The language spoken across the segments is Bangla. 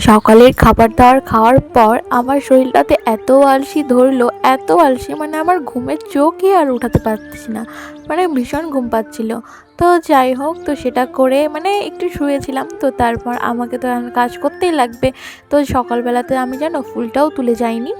সকালের খাবার দাবার খাওয়ার পর আমার শরীরটাতে এত আলসি ধরলো, এত আলসি মানে আমার ঘুমের চোখই আর উঠাতে পারতেছি না, মানে ভীষণ ঘুম পাচ্ছিল। তো যাই হোক, তো সেটা করে মানে একটু শুয়েছিলাম। তো তারপর আমাকে তো এখন কাজ করতেই লাগবে। তো সকালবেলাতে আমি জানো ফুলটাও তুলে যাইনি,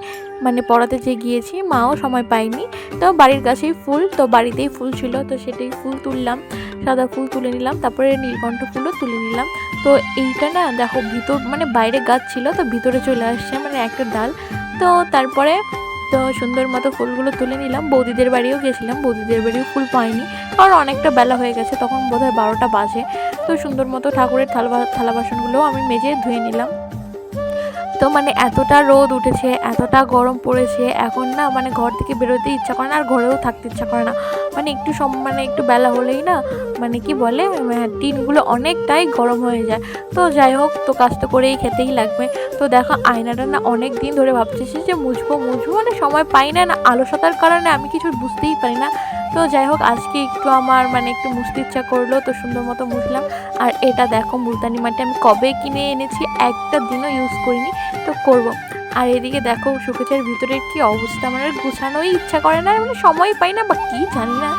মানে পড়াতে যে গিয়েছি মাও সময় পাইনি। তো বাড়ির কাছেই ফুল, তো বাড়িতেই ফুল ছিল, তো সেটাই ফুল তুললাম। সাদা ফুল তুলে নিলাম, তারপরে নীলকণ্ঠ ফুলও তুলে নিলাম। তো এইটা না দেখো ভিতর মানে বাইরে গাছ ছিল, তো ভিতরে চলে আসছে মানে একটা ডাল। তো তারপরে তো সুন্দর মতো ফুলগুলো তুলে নিলাম। বৌদিদের বাড়িও গেছিলাম, বৌদিদের বাড়িও ফুল পাইনি, কারণ অনেকটা বেলা হয়ে গেছে, তখন বোধহয় 12টা বাজে। তো সুন্দর মতো ঠাকুরের থালা বাসনগুলোও আমি মেজে ধুয়ে নিলাম। তো মানে এতটা রোদ উঠেছে, এতটা গরম পড়েছে, এখন না মানে ঘর থেকে বেরোতে ইচ্ছা করে না, আর ঘরেও থাকতে ইচ্ছা করে না। মানে মানে একটু বেলা হলেই না মানে কি বলে টিনগুলো অনেকটাই গরম হয়ে যায়। তো যাই হোক, তো কাজ তো করেই খেতেই লাগবে। তো দেখো আয়নাটা না অনেক দিন ধরে ভাবতেছি যে মুছবো মানে সময় পাই না, না আলসতার কারণে আমি কিছু বুঝতেই পারি না। তো যাই হোক, আজকে একটু আমার মানে একটু মুছতে ইচ্ছা করলো, তো সুন্দর মতো মুছলাম। আর এটা দেখো মুলতানি মাটি আমি কবে কিনে এনেছি, একটা দিনও ইউজ করিনি, তো করব। আর এদিকে দেখো শোকেসের ভিতরের কি অবস্থা, মানে গুছানোই ইচ্ছা করে না, মানে সময় পাই না বা কি জানি না।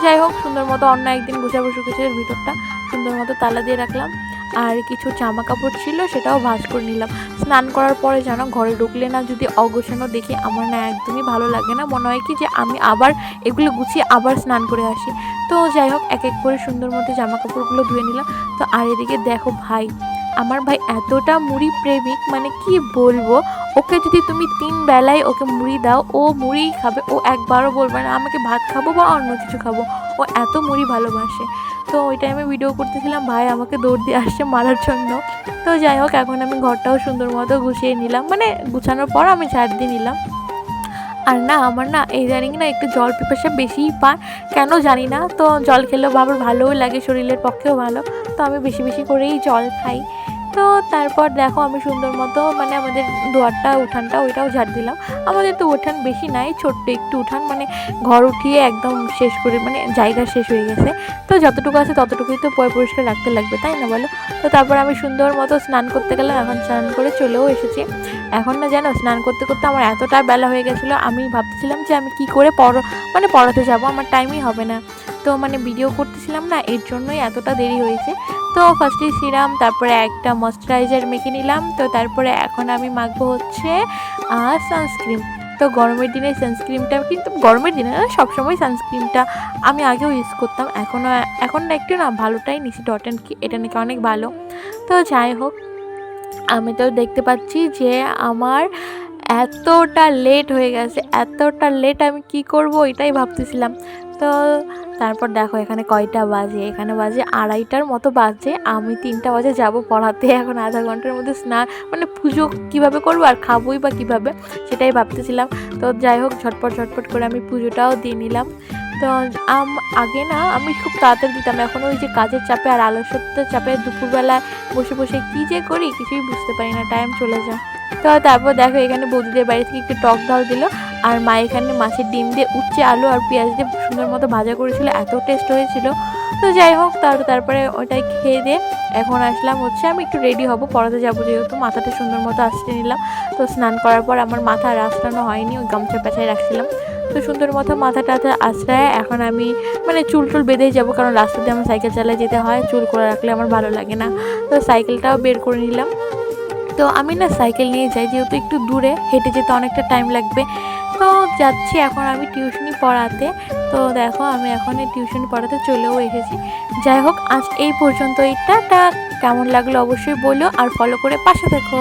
যাই হোক, সুন্দর মতো অন্য একদিন গুছাবো শোকেসের ভিতরটা, সুন্দর মতো তালা দিয়ে রাখলাম। আর কিছু জামা কাপড় ছিল, সেটাও ভাঁজ করে নিলাম। স্নান করার পরে জানো ঘরে ঢুকলে না যদি অগোছানো দেখি, আমার না একদমই ভালো লাগে না, মনে হয় কি যে আমি আবার এগুলো গুছিয়ে আবার স্নান করে আসি। তো যাই হোক, এক এক করে সুন্দর মতো জামা কাপড়গুলো ধুয়ে নিলাম। তো আর এদিকে দেখো ভাই, আমার ভাই এতটা মুড়ি প্রেমিক, মানে কি বলবো। ওকে যদি তুমি 3 বেলায় ওকে মুড়ি দাও, ও মুড়িই খাবে, ও একবারও বলবে না আমাকে ভাত খাবো বা অন্য কিছু খাবো। ও এত মুড়ি ভালোবাসে। তো ওই টাইমে ভিডিও করতেছিলাম, ভাই আমাকে দৌড় দিয়ে আসছে মারার জন্য। তো যাই হোক, এখন আমি ঘরটাও সুন্দর মতো গুছিয়ে নিলাম, মানে গুছানোর পর আমি ঝাড় দিয়ে নিলাম। আর না আমার না ইদানিং না একটু জল পিপাসা বেশিই পায়, কেন জানি না। তো জল খেলেও আবার ভালোও লাগে, শরীরের পক্ষেও ভালো। তো আমি বেশি বেশি করেই জল খাই। তো তারপর দেখো আমি সুন্দর মতো মানে আমাদের দুয়ারটা উঠানটা ওইটাও ঝাড় দিলাম। আমাদের তো উঠান বেশি নাই, ছোট্ট একটু উঠান, মানে ঘর উঠিয়ে একদম শেষ করে মানে জায়গা শেষ হয়ে গেছে। তো যতটুকু আছে ততটুকুই তো পরিষ্কার রাখতে লাগবে, তাই না বলো। তো তারপর আমি সুন্দর মতো স্নান করতে গেলাম, এখন স্নান করে চলেও এসেছি। এখন না জানো স্নান করতে করতে আমার এতটা বেলা হয়ে গেছিলো, আমি ভাবতেছিলাম যে আমি কি করে মানে পড়াতে যাব, আমার টাইমই হবে না। তো মানে ভিডিও করতেছিলাম না, এর জন্যই এতটা দেরি হয়েছে। তো ফার্স্টে সিরাম, তারপরে একটা ময়েশ্চারাইজার মেখে নিলাম। তো তারপরে এখন আমি মাখবো হচ্ছে সানস্ক্রিন। তো গরমের দিনে সানস্ক্রিনটা, কিন্তু গরমের দিনে না সবসময় সানস্ক্রিনটা আমি আগেও ইউজ করতাম, এখন না একটু না ভালোটাই নিছি, ডট অ্যান্ড কি এটা নাকি অনেক ভালো। তো যাই হোক, আমি তো দেখতে পাচ্ছি যে আমার এতটা লেট হয়ে গেছে, এতটা লেট আমি কি করব এটাই ভাবতেছিলাম। তো তারপর দেখো এখানে কয়টা বাজে, এখানে বাজে 2:30টার মতো বাজে, আমি 3টা বাজে যাব পড়াতে। এখন আধা ঘন্টার মধ্যে স্নান মানে পুজো কীভাবে করবো আর খাবোই বা কীভাবে, সেটাই ভাবতেছিলাম। তো যাই হোক, ঝটপট করে আমি পুজোটাও দিয়ে নিলাম। তো আগে না আমি খুব তাড়াতাড়ি দিতাম, এখন ওই যে কাজের চাপে আর আলস্যতার চাপে দুপুরবেলায় বসে বসে কী যে করি কিছুই বুঝতে পারি না, টাইম চলে যায়। তো তারপর দেখো এখানে বৌদিদের বাড়ি থেকে একটু টক ডাল দিল, আর মা এখানে মাছের ডিম দিয়ে উচ্ছে আলু আর পেঁয়াজ দিয়ে সুন্দর মতো ভাজা করেছিল, এত টেস্ট হয়েছিল। তো যাই হোক, তারপরে ওটাই খেয়ে দিয়ে এখন আসলাম হচ্ছে আমি একটু রেডি হব, পড়াতে যাবো যেহেতু। মাথাটা সুন্দর মতো আঁচড়ে নিলাম। তো স্নান করার পর আমার মাথা আর আঁচড়ানো হয়নি, ওই গামছা পেঁচায় রাখছিলাম। তো সুন্দর মতো মাথাটা আঁচড়ায় এখন আমি মানে চুল বেঁধেই যাবো, কারণ রাস্তা দিয়ে আমার সাইকেল চালায় যেতে হয়, চুল করে রাখলে আমার ভালো লাগে না। তো সাইকেলটাও বের করে নিলাম। তো আমি না সাইকেল নিয়ে যাই, যেহেতু একটু দূরে, হেঁটে যেতে অনেকটা টাইম লাগবে। তো যাচ্ছি এখন আমি টিউশনি পড়াতে। তো দেখো আমি এখন এই টিউশনি পড়াতে চলেও এসেছি। যাই হোক, আজ এই পর্যন্ত। এটা কেমন লাগলো অবশ্যই বলো, আর ফলো করে পাশে থেকো।